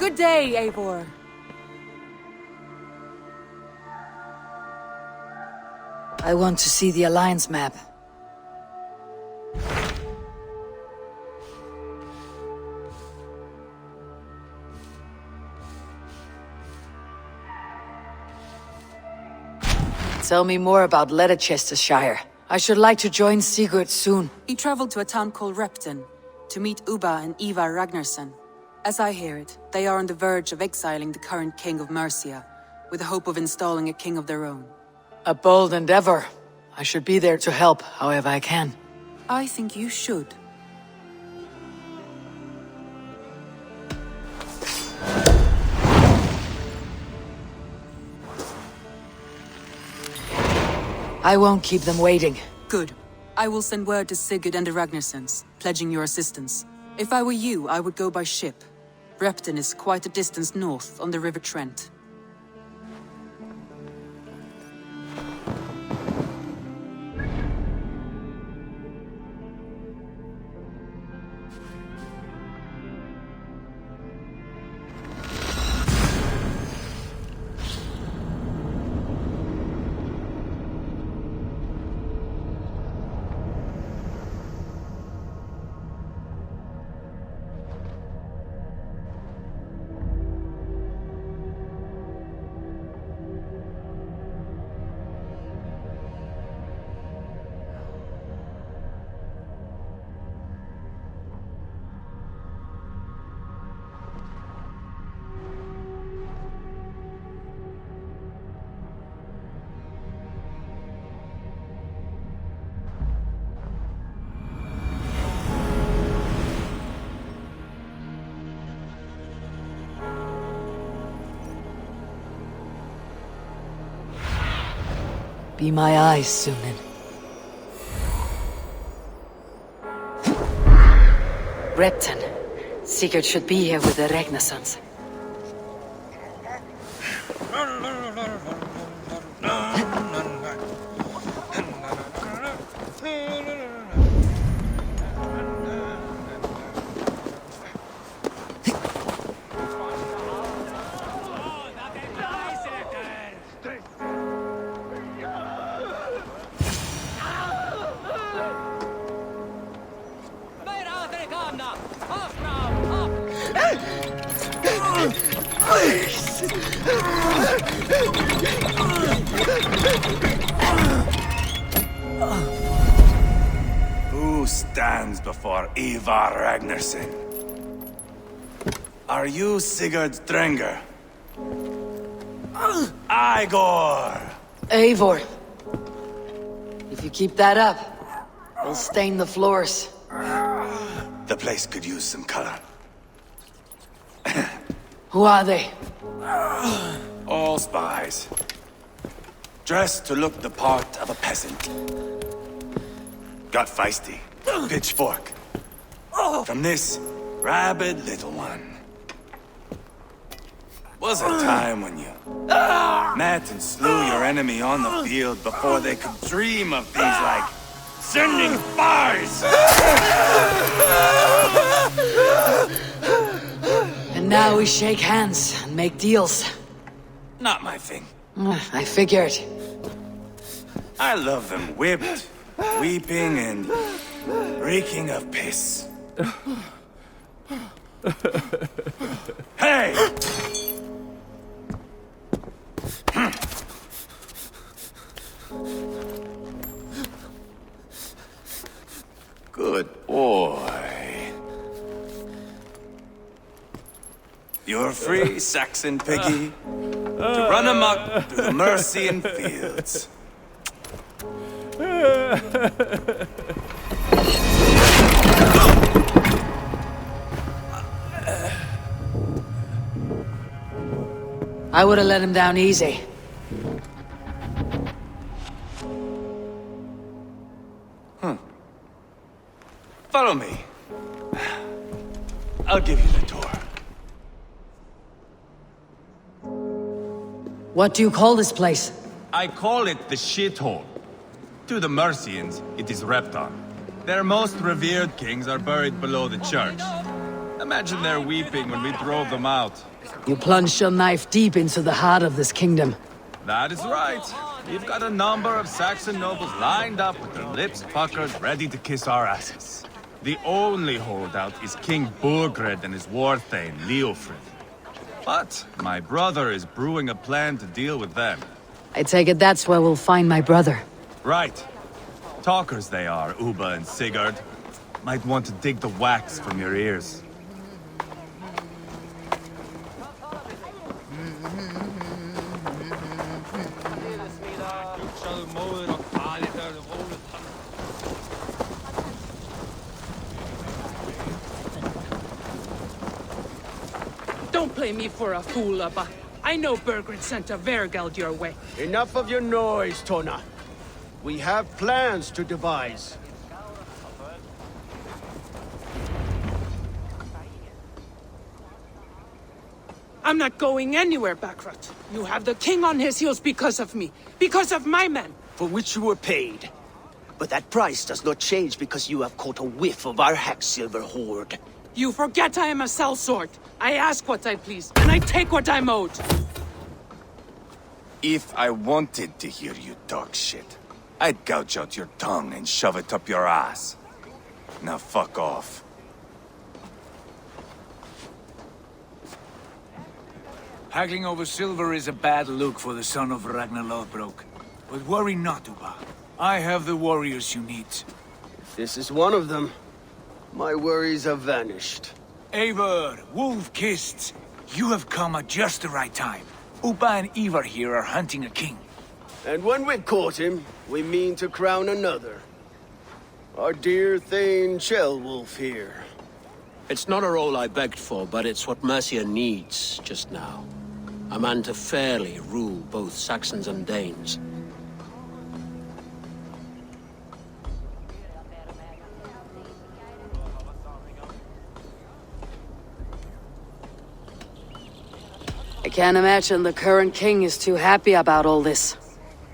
Good day, Eivor. I want to see the Alliance map. Tell me more about Leicestershire. I should like to join Sigurd soon. He traveled to a town called Repton to meet Ubba and Ivar Ragnarsson. As I hear it, they are on the verge of exiling the current king of Mercia, with the hope of installing a king of their own. A bold endeavor. I should be there to help, however I can. I think you should. I won't keep them waiting. Good. I will send word to Sigurd and the Ragnarssons, pledging your assistance. If I were you, I would go by ship. Repton is quite a distance north on the River Trent. Be my eyes, Sunan. Repton. Sigurd should be here with the Ragnarssons. Who stands before Ivar Ragnarsson? Are you Sigurd Drengr? Igor! Eivor. If you keep that up, we'll stain the floors. The place could use some color. Who are they? All spies. Dressed to look the part of a peasant. Got feisty. Pitchfork. From this rabid little one. Was a time when you met and slew your enemy on the field before they could dream of things like sending spies! And now we shake hands and make deals. Not my thing. I figured. I love them whipped, weeping, and reeking of piss. Hey! Good boy. You're free, Saxon piggy, to run amok through the Mercian fields. I would have let him down easy. Follow me. I'll give you the tour. What do you call this place? I call it the shithole. To the Mercians, it is Repton. Their most revered kings are buried below the church. Imagine they're weeping when we drove them out. You plunged your knife deep into the heart of this kingdom. That is right. We've got a number of Saxon nobles lined up with their lips puckered, ready to kiss our asses. The only holdout is King Burgred and his war thane, Leofrid. But my brother is brewing a plan to deal with them. I take it that's where we'll find my brother. Right. Talkers they are, Uba and Sigurd. Might want to dig the wax from your ears. Don't play me for a fool, Abba. I know Burgred sent a Vergeld your way. Enough of your noise, Tona. We have plans to devise. I'm not going anywhere, Backrot. You have the king on his heels because of me. Because of my men. For which you were paid. But that price does not change because you have caught a whiff of our Hacksilver hoard. You forget I am a sellsword. I ask what I please, and I take what I'm owed. If I wanted to hear you talk shit, I'd gouge out your tongue and shove it up your ass. Now fuck off. Haggling over silver is a bad look for the son of Ragnar Lothbrok. But worry not, Uba. I have the warriors you need. If this is one of them, my worries have vanished. Eivor, Wolf-Kissed, you have come at just the right time. Uba and Ivar here are hunting a king. And when we caught him, we mean to crown another. Our dear Thane Ceolwulf here. It's not a role I begged for, but it's what Mercia needs just now. A man to fairly rule both Saxons and Danes. I can't imagine the current king is too happy about all this.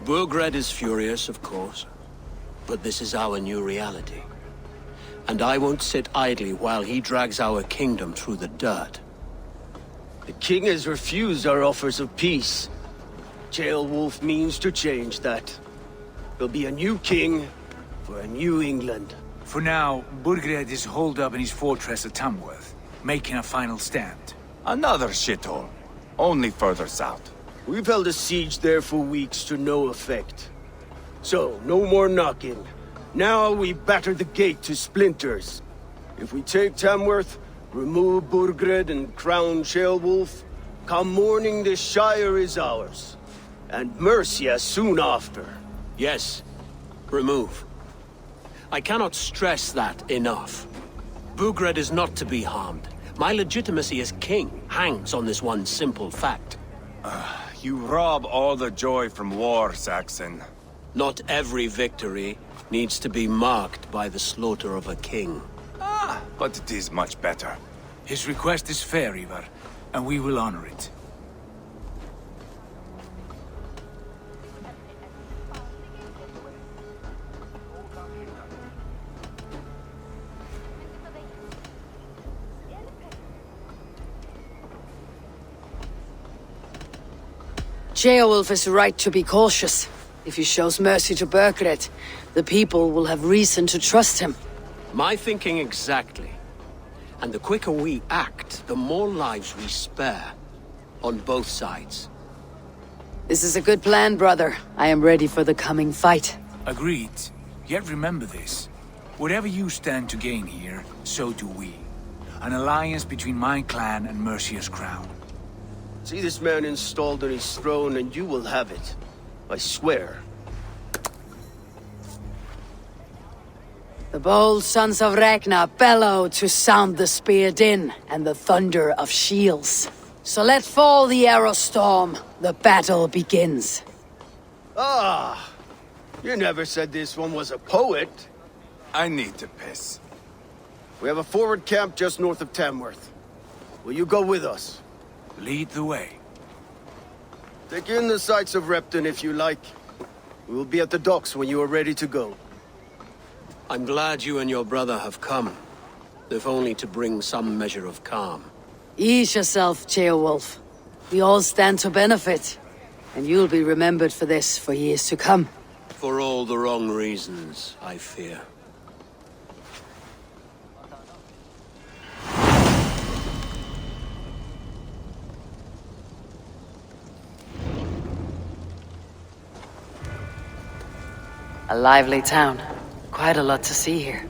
Burgred is furious, of course. But this is our new reality. And I won't sit idly while he drags our kingdom through the dirt. The king has refused our offers of peace. Ceolwulf means to change that. There'll be a new king for a new England. For now, Burgred is holed up in his fortress at Tamworth, making a final stand. Another shithole. Only further south. We've held a siege there for weeks to no effect. So, no more knocking. Now we batter the gate to splinters. If we take Tamworth, remove Burgred and crown Ceolwulf, come morning the Shire is ours. And Mercia soon after. Yes, remove. I cannot stress that enough. Burgred is not to be harmed. My legitimacy as king hangs on this one simple fact. You rob all the joy from war, Saxon. Not every victory needs to be marked by the slaughter of a king. But it is much better. His request is fair, Ivar, and we will honor it. Ceolwulf is right to be cautious. If he shows mercy to Burgred, the people will have reason to trust him. My thinking exactly. And the quicker we act, the more lives we spare. On both sides. This is a good plan, brother. I am ready for the coming fight. Agreed. Yet remember this. Whatever you stand to gain here, so do we. An alliance between my clan and Mercia's crown. See this man installed on his throne and you will have it. I swear. The bold sons of Ragnar bellow to sound the spear din and the thunder of shields. So let fall the arrow storm. The battle begins. Ah! You never said this one was a poet. I need to piss. We have a forward camp just north of Tamworth. Will you go with us? Lead the way. Take in the sights of Repton if you like. We will be at the docks when you are ready to go. I'm glad you and your brother have come. if only to bring some measure of calm. Ease yourself, Ceolwulf. We all stand to benefit, and you'll be remembered for this for years to come. For all the wrong reasons, I fear. A lively town. Quite a lot to see here.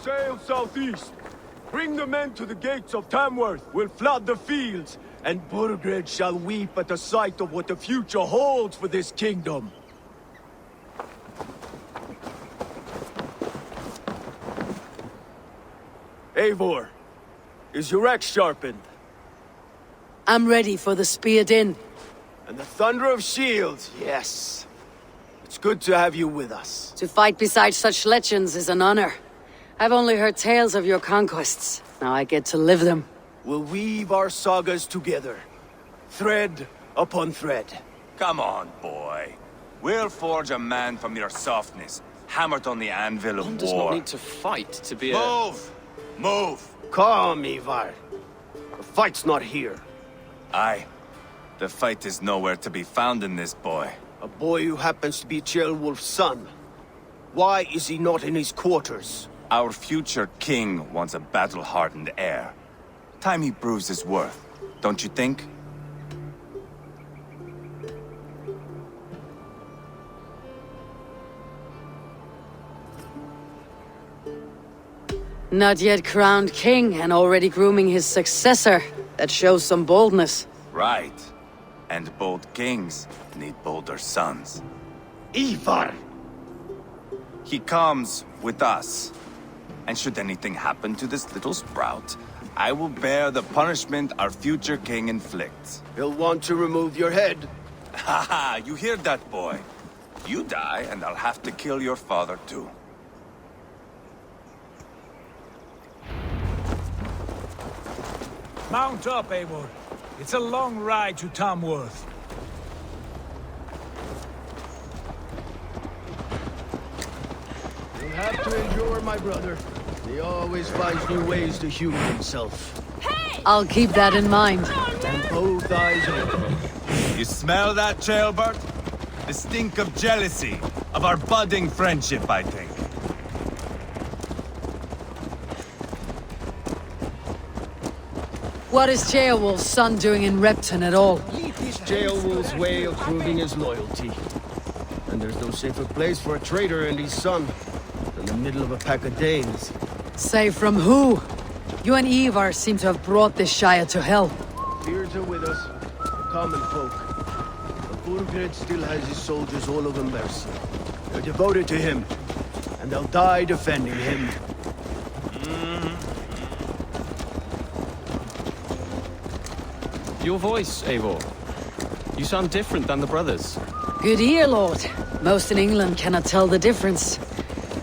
Sail southeast. Bring the men to the gates of Tamworth. We'll flood the fields, and Burgred shall weep at the sight of what the future holds for this kingdom. Eivor, is your axe sharpened? I'm ready for the spear din. And the thunder of shields, yes. It's good to have you with us. To fight beside such legends is an honor. I've only heard tales of your conquests. Now I get to live them. We'll weave our sagas together, thread upon thread. Come on, boy. We'll forge a man from your softness, hammered on the anvil of One war. does not need to fight to be a... Move! Move! Calm, Ivar. The fight's not here. Aye. The fight is nowhere to be found in this boy. A boy who happens to be Ceolwulf's son. Why is he not in his quarters? Our future king wants a battle-hardened heir. Time he proves his worth, don't you think? Not yet crowned king and already grooming his successor. That shows some boldness. Right. And bold kings need bolder sons. Ivar! He comes with us. And should anything happen to this little sprout, I will bear the punishment our future king inflicts. He'll want to remove your head. Haha, you hear that, boy? You die, and I'll have to kill your father, too. Mount up, Eivor. It's a long ride to Tamworth. You'll have to endure, my brother. He always finds new ways to humor himself. I'll keep that in mind. And both eyes open. You smell that, Ceolbert? The stink of jealousy, of our budding friendship, I think. What is Ceolwulf's son doing in Repton at all? It's Ceolwulf's way of proving his loyalty. And there's no safer place for a traitor and his son than the middle of a pack of Danes. Safe from who? You and Ivar seem to have brought this Shire to hell. Beards are with us, the common folk. But Burgred still has his soldiers all over Mercia. They're devoted to him, and they'll die defending him. Your voice, Eivor. You sound different than the brothers. Good ear, Lord. Most in England cannot tell the difference.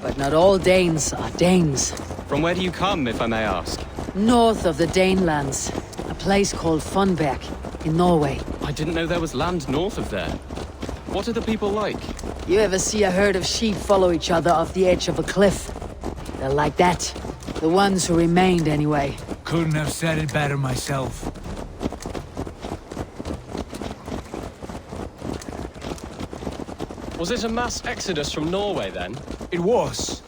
But not all Danes are Danes. From where do you come, if I may ask? North of the Danelands, a place called Funberg, in Norway. I didn't know there was land north of there. What are the people like? You ever see a herd of sheep follow each other off the edge of a cliff? They're like that. The ones who remained, anyway. Couldn't have said it better myself. Was it a mass exodus from Norway, then? It was.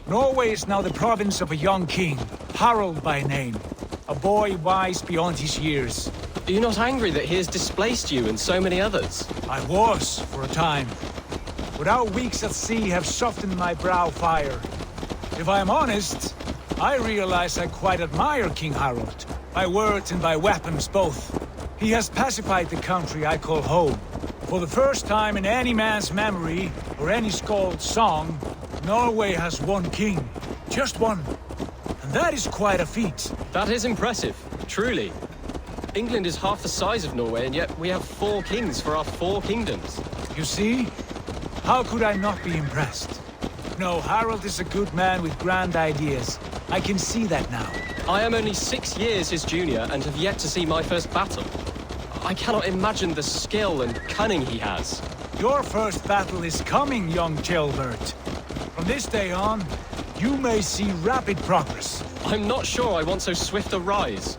Norway is now the province of a young king, Harald by name. A boy wise beyond his years. Are you not angry that he has displaced you and so many others? I was, for a time. But our weeks at sea have softened my brow fire. If I am honest, I realize I quite admire King Harold. By words and by weapons both. He has pacified the country I call home. For the first time in any man's memory, or any skald's song, Norway has one king. Just one. And that is quite a feat. That is impressive, truly. England is half the size of Norway, and yet we have 4 kings for our 4 kingdoms. You see? How could I not be impressed? No, Harold is a good man with grand ideas. I can see that now. I am only 6 years his junior and have yet to see my first battle. I cannot imagine the skill and cunning he has. Your first battle is coming, young Gilbert. From this day on, you may see rapid progress. I'm not sure I want so swift a rise.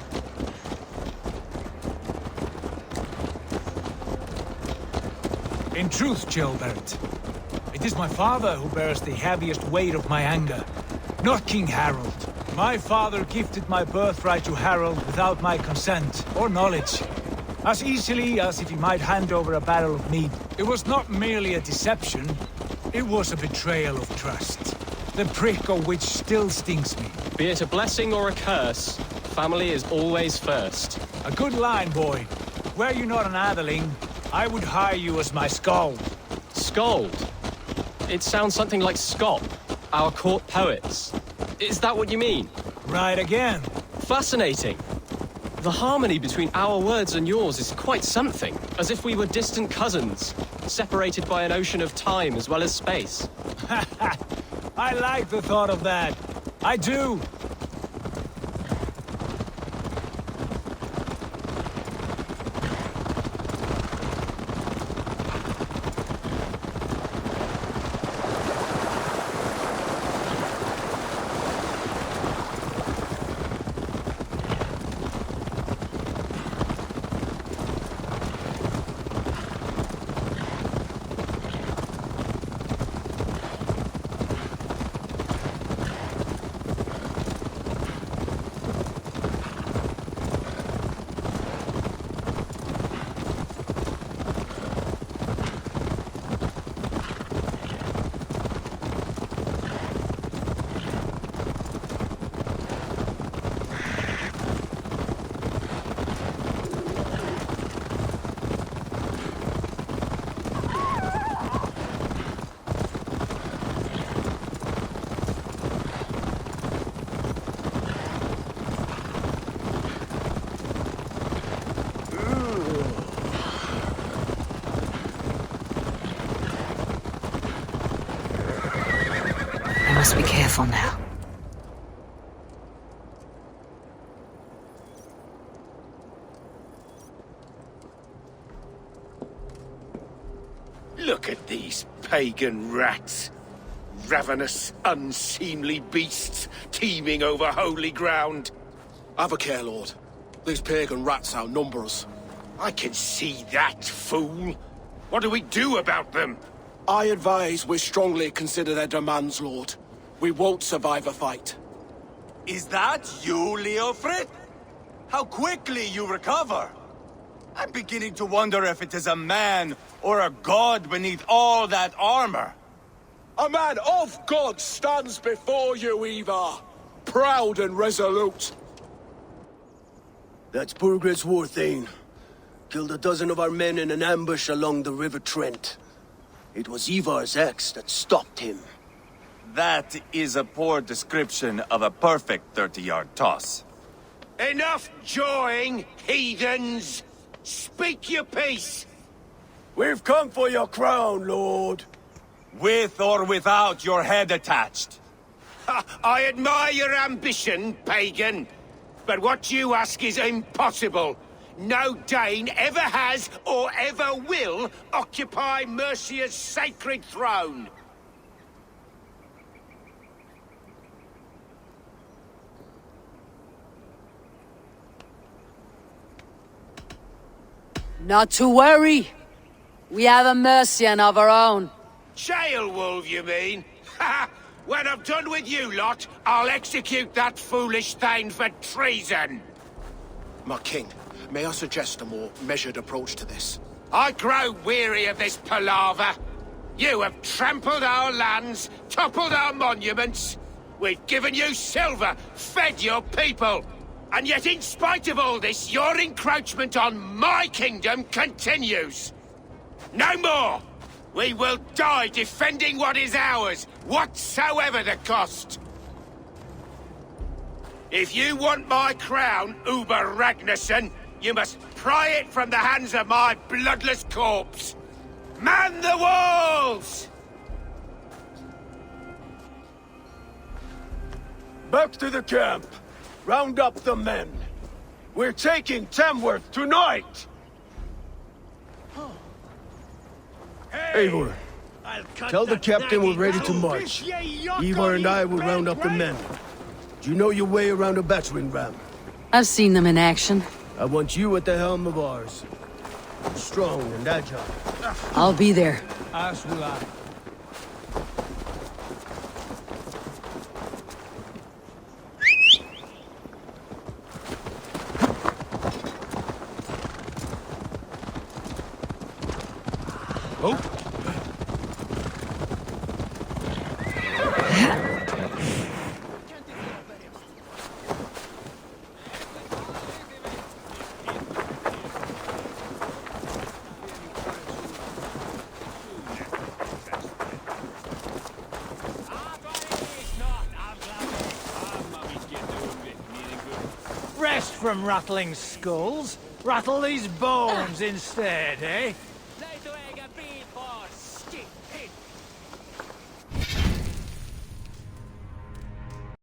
In truth, Gilbert, it is my father who bears the heaviest weight of my anger, not King Harold. My father gifted my birthright to Harold without my consent or knowledge, as easily as if he might hand over a barrel of mead. It was not merely a deception, it was a betrayal of trust, the prick of which still stings me. Be it a blessing or a curse, family is always first. A good line, boy. Were you not an atheling, I would hire you as my skald. Skald? It sounds something like Scott, our court poets. Is that what you mean? Right again. Fascinating. The harmony between our words and yours is quite something. As if we were distant cousins, separated by an ocean of time as well as space. I like the thought of that. I do. Must be careful now. Look at these pagan rats. Ravenous, unseemly beasts teeming over holy ground. Have a care, Lord. These pagan rats outnumber us. I can see that, fool. What do we do about them? I advise we strongly consider their demands, Lord. We won't survive a fight. Is that you, Leofrid? How quickly you recover! I'm beginning to wonder if it is a man or a god beneath all that armor. A man of God stands before you, Ivar. Proud and resolute. That's Burgred's Warthane. Killed a dozen of our men in an ambush along the River Trent. It was Ivar's axe that stopped him. That is a poor description of a perfect 30-yard toss. Enough jawing, heathens! Speak your piece! We've come for your crown, Lord. With or without your head attached. I admire your ambition, pagan. But what you ask is impossible. No Dane ever has or ever will occupy Mercia's sacred throne. Not to worry. We have a Mercian of our own. Jail wolf, you mean? Ha! When I'm done with you lot, I'll execute that foolish thing for treason. My king, may I suggest a more measured approach to this? I grow weary of this palaver. You have trampled our lands, toppled our monuments. We've given you silver, fed your people. And yet in spite of all this, your encroachment on my kingdom continues. No more! We will die defending what is ours, whatsoever the cost. If you want my crown, Uber Ragnarsson, you must pry it from the hands of my bloodless corpse. Man the walls! Back to the camp. Round up the men. We're taking Tamworth tonight! Eivor, tell the captain we're ready to march. Ivar and I will round up the men. Do you know your way around a battering ram? I've seen them in action. I want you at the helm of ours. Strong and agile. I'll be there. As will I. Rest from rattling skulls. Rattle these bones instead, eh?